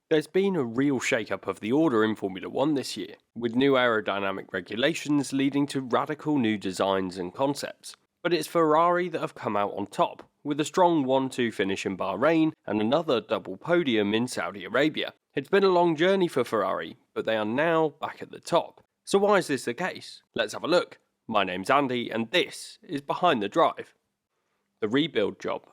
There's been a real shake-up of the order in Formula One this year, with new aerodynamic regulations leading to radical new designs and concepts. But it's Ferrari that have come out on top, with a strong 1-2 finish in Bahrain and another double podium in Saudi Arabia. It's been a long journey for Ferrari, but they are now back at the top. So why is this the case? Let's have a look. My name's Andy, and this is Behind the Drive. The rebuild job.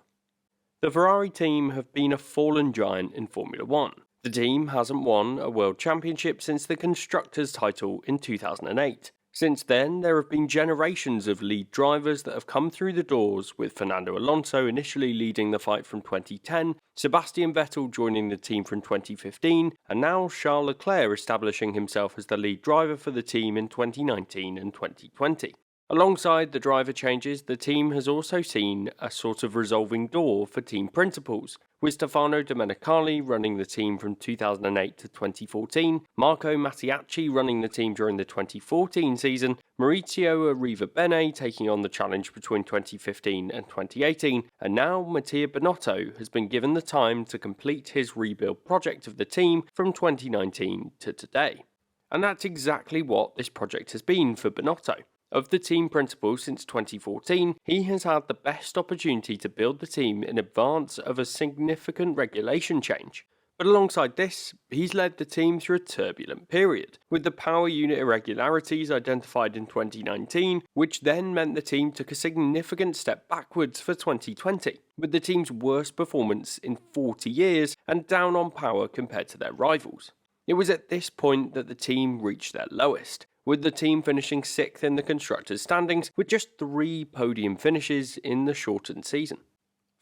The Ferrari team have been a fallen giant in Formula One. The team hasn't won a world championship since the constructor's title in 2008. Since then, there have been generations of lead drivers that have come through the doors, with Fernando Alonso initially leading the fight from 2010, Sebastian Vettel joining the team from 2015, and now Charles Leclerc establishing himself as the lead driver for the team in 2019 and 2020. Alongside the driver changes, the team has also seen a sort of resolving door for team principals, with Stefano Domenicali running the team from 2008 to 2014, Marco Mattiacci running the team during the 2014 season, Maurizio Arrivabene taking on the challenge between 2015 and 2018, and now Mattia Binotto has been given the time to complete his rebuild project of the team from 2019 to today. And that's exactly what this project has been for Binotto. Of the team principals since 2014, he has had the best opportunity to build the team in advance of a significant regulation change. But alongside this, he's led the team through a turbulent period, with the power unit irregularities identified in 2019, which then meant the team took a significant step backwards for 2020, with the team's worst performance in 40 years and down on power compared to their rivals. It was at this point that the team reached their lowest, with the team finishing 6th in the constructors' standings with just 3 podium finishes in the shortened season.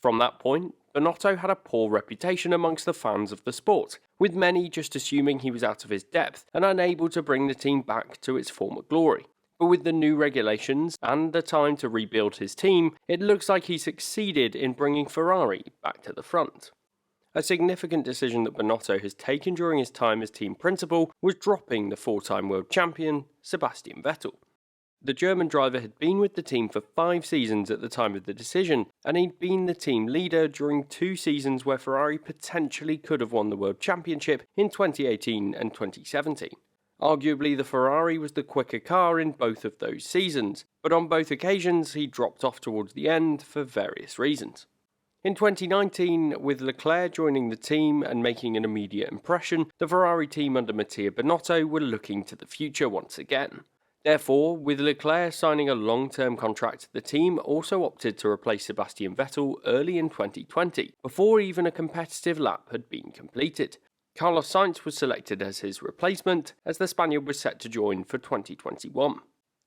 From that point, Binotto had a poor reputation amongst the fans of the sport, with many just assuming he was out of his depth and unable to bring the team back to its former glory. But with the new regulations and the time to rebuild his team, it looks like he succeeded in bringing Ferrari back to the front. A significant decision that Binotto has taken during his time as team principal was dropping the 4-time world champion, Sebastian Vettel. The German driver had been with the team for 5 seasons at the time of the decision, and he'd been the team leader during 2 seasons where Ferrari potentially could have won the world championship in 2018 and 2017. Arguably, the Ferrari was the quicker car in both of those seasons, but on both occasions he dropped off towards the end for various reasons. In 2019, with Leclerc joining the team and making an immediate impression, the Ferrari team under Mattia Binotto were looking to the future once again. Therefore, with Leclerc signing a long-term contract, the team also opted to replace Sebastian Vettel early in 2020, before even a competitive lap had been completed. Carlos Sainz was selected as his replacement, as the Spaniard was set to join for 2021.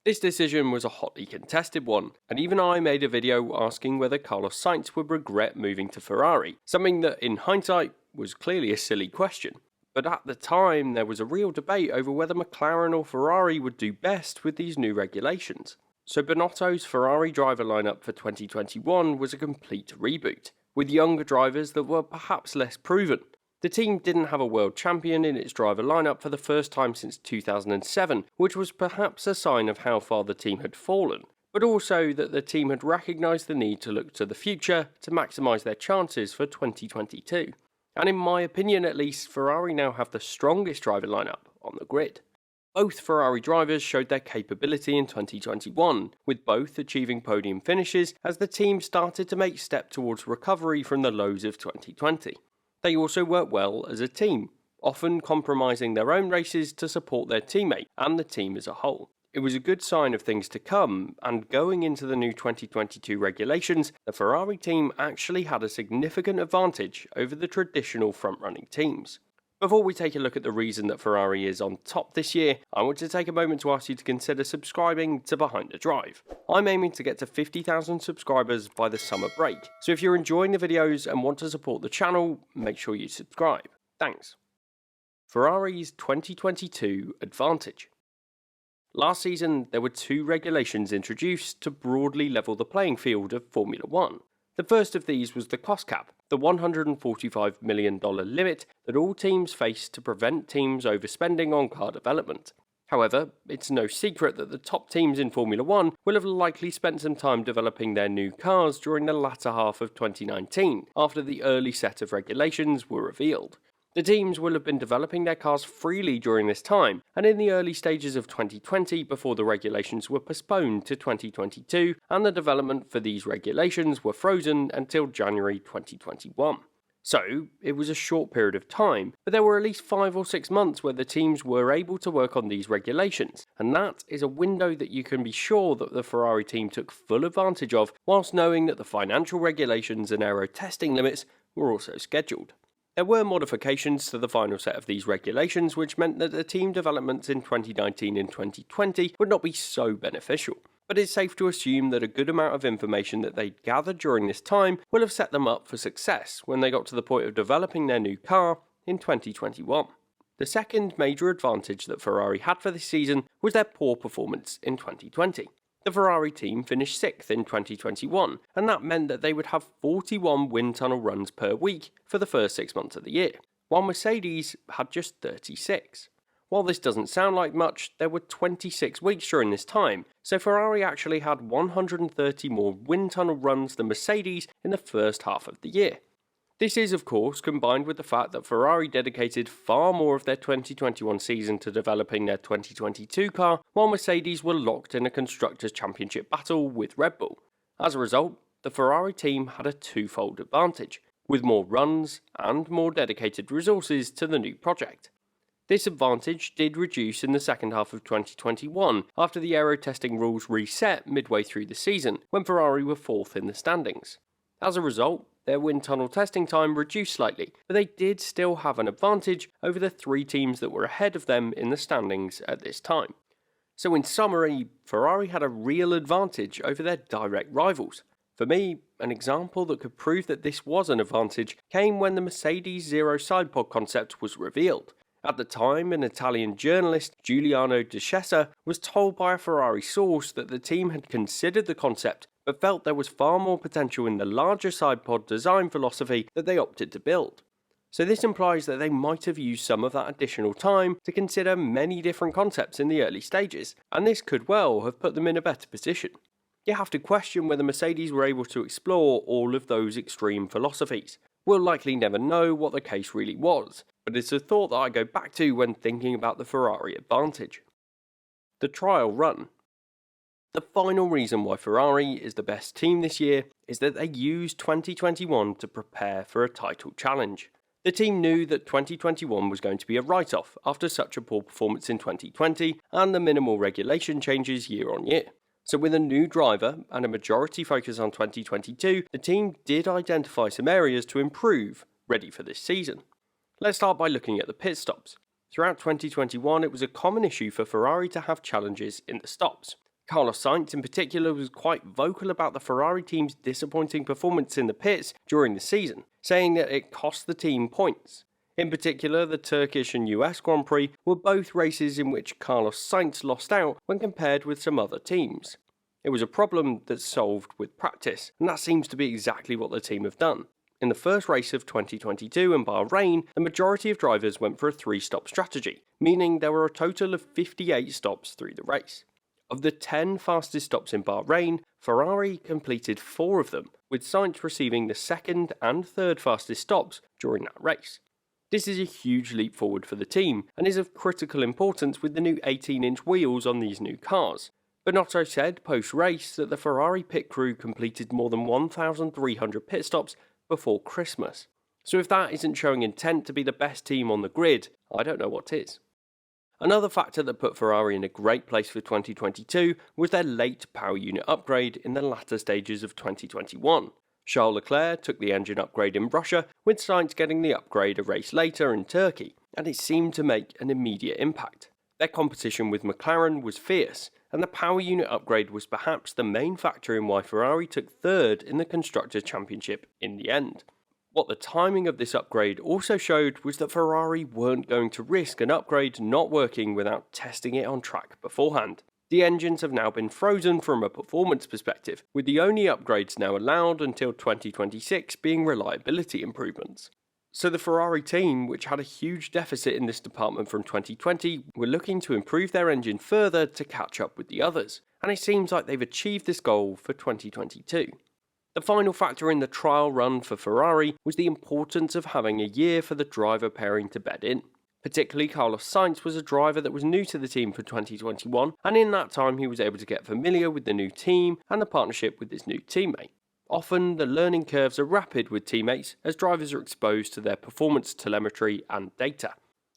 This decision was a hotly contested one, and even I made a video asking whether Carlos Sainz would regret moving to Ferrari, something that in hindsight was clearly a silly question. But at the time there was a real debate over whether McLaren or Ferrari would do best with these new regulations. So Binotto's Ferrari driver lineup for 2021 was a complete reboot, with younger drivers that were perhaps less proven. The team didn't have a world champion in its driver lineup for the first time since 2007, which was perhaps a sign of how far the team had fallen, but also that the team had recognised the need to look to the future to maximise their chances for 2022. And in my opinion at least, Ferrari now have the strongest driver lineup on the grid. Both Ferrari drivers showed their capability in 2021, with both achieving podium finishes as the team started to make steps towards recovery from the lows of 2020. They also work well as a team, often compromising their own races to support their teammate and the team as a whole. It was a good sign of things to come, and going into the new 2022 regulations, the Ferrari team actually had a significant advantage over the traditional front-running teams. Before we take a look at the reason that Ferrari is on top this year, I want to take a moment to ask you to consider subscribing to Behind the Drive. I'm aiming to get to 50,000 subscribers by the summer break, so if you're enjoying the videos and want to support the channel, make sure you subscribe. Thanks. Ferrari's 2022 advantage. Last season, there were 2 regulations introduced to broadly level the playing field of Formula One. The first of these was the cost cap, the $145 million limit that all teams face to prevent teams overspending on car development. However, it's no secret that the top teams in Formula One will have likely spent some time developing their new cars during the latter half of 2019, after the early set of regulations were revealed. The teams will have been developing their cars freely during this time, and in the early stages of 2020 before the regulations were postponed to 2022, and the development for these regulations were frozen until January 2021. So, it was a short period of time, but there were at least 5 or 6 months where the teams were able to work on these regulations, and that is a window that you can be sure that the Ferrari team took full advantage of, whilst knowing that the financial regulations and aero testing limits were also scheduled. There were modifications to the final set of these regulations which meant that the team developments in 2019 and 2020 would not be so beneficial, but it's safe to assume that a good amount of information that they'd gathered during this time will have set them up for success when they got to the point of developing their new car in 2021. The second major advantage that Ferrari had for this season was their poor performance in 2020. The Ferrari team finished 6th in 2021, and that meant that they would have 41 wind tunnel runs per week for the first 6 months of the year, while Mercedes had just 36. While this doesn't sound like much, there were 26 weeks during this time, so Ferrari actually had 130 more wind tunnel runs than Mercedes in the first half of the year. This is, of course, combined with the fact that Ferrari dedicated far more of their 2021 season to developing their 2022 car, while Mercedes were locked in a Constructors' Championship battle with Red Bull. As a result, the Ferrari team had a twofold advantage, with more runs and more dedicated resources to the new project. This advantage did reduce in the second half of 2021 after the aero testing rules reset midway through the season, when Ferrari were 4th in the standings. As a result, their wind tunnel testing time reduced slightly, but they did still have an advantage over the 3 teams that were ahead of them in the standings at this time. So in summary, Ferrari had a real advantage over their direct rivals. For me, an example that could prove that this was an advantage came when the Mercedes Zero sidepod concept was revealed. At the time, an Italian journalist, Giuliano De Cesa, was told by a Ferrari source that the team had considered the concept but felt there was far more potential in the larger sidepod design philosophy that they opted to build. So this implies that they might have used some of that additional time to consider many different concepts in the early stages, and this could well have put them in a better position. You have to question whether Mercedes were able to explore all of those extreme philosophies. We'll likely never know what the case really was, but it's a thought that I go back to when thinking about the Ferrari advantage. The trial run. The final reason why Ferrari is the best team this year is that they used 2021 to prepare for a title challenge. The team knew that 2021 was going to be a write-off after such a poor performance in 2020 and the minimal regulation changes year on year. So with a new driver and a majority focus on 2022, the team did identify some areas to improve, ready for this season. Let's start by looking at the pit stops. Throughout 2021, it was a common issue for Ferrari to have challenges in the stops. Carlos Sainz in particular was quite vocal about the Ferrari team's disappointing performance in the pits during the season, saying that it cost the team points. In particular, the Turkish and US Grand Prix were both races in which Carlos Sainz lost out when compared with some other teams. It was a problem that's solved with practice, and that seems to be exactly what the team have done. In the first race of 2022 in Bahrain, the majority of drivers went for a 3-stop strategy, meaning there were a total of 58 stops through the race. Of the 10 fastest stops in Bahrain, Ferrari completed 4 of them, with Sainz receiving the second and third fastest stops during that race. This is a huge leap forward for the team, and is of critical importance with the new 18-inch wheels on these new cars. Binotto said post-race that the Ferrari pit crew completed more than 1,300 pit stops before Christmas. So if that isn't showing intent to be the best team on the grid, I don't know what is. Another factor that put Ferrari in a great place for 2022 was their late power unit upgrade in the latter stages of 2021. Charles Leclerc took the engine upgrade in Russia, with Sainz getting the upgrade a race later in Turkey, and it seemed to make an immediate impact. Their competition with McLaren was fierce, and the power unit upgrade was perhaps the main factor in why Ferrari took third in the Constructors' Championship in the end. What the timing of this upgrade also showed was that Ferrari weren't going to risk an upgrade not working without testing it on track beforehand. The engines have now been frozen from a performance perspective, with the only upgrades now allowed until 2026 being reliability improvements. So the Ferrari team, which had a huge deficit in this department from 2020, were looking to improve their engine further to catch up with the others, and it seems like they've achieved this goal for 2022. The final factor in the trial run for Ferrari was the importance of having a year for the driver pairing to bed in. Particularly, Carlos Sainz was a driver that was new to the team for 2021, and in that time he was able to get familiar with the new team and the partnership with his new teammate. Often, the learning curves are rapid with teammates as drivers are exposed to their performance telemetry and data.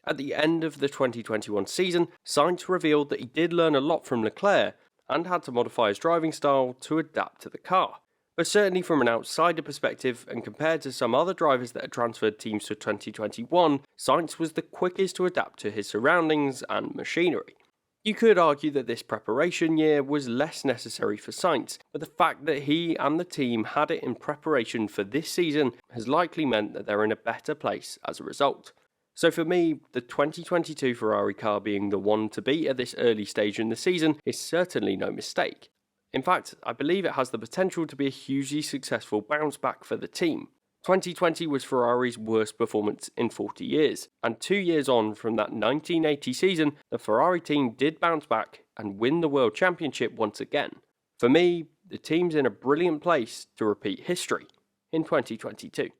At the end of the 2021 season, Sainz revealed that he did learn a lot from Leclerc and had to modify his driving style to adapt to the car. But certainly from an outsider perspective, and compared to some other drivers that had transferred teams for 2021, Sainz was the quickest to adapt to his surroundings and machinery. You could argue that this preparation year was less necessary for Sainz, but the fact that he and the team had it in preparation for this season has likely meant that they're in a better place as a result. So for me, the 2022 Ferrari car being the one to beat at this early stage in the season is certainly no mistake. In fact, I believe it has the potential to be a hugely successful bounce back for the team. 2020 was Ferrari's worst performance in 40 years, and 2 years on from that 1980 season, the Ferrari team did bounce back and win the World Championship once again. For me, the team's in a brilliant place to repeat history in 2022.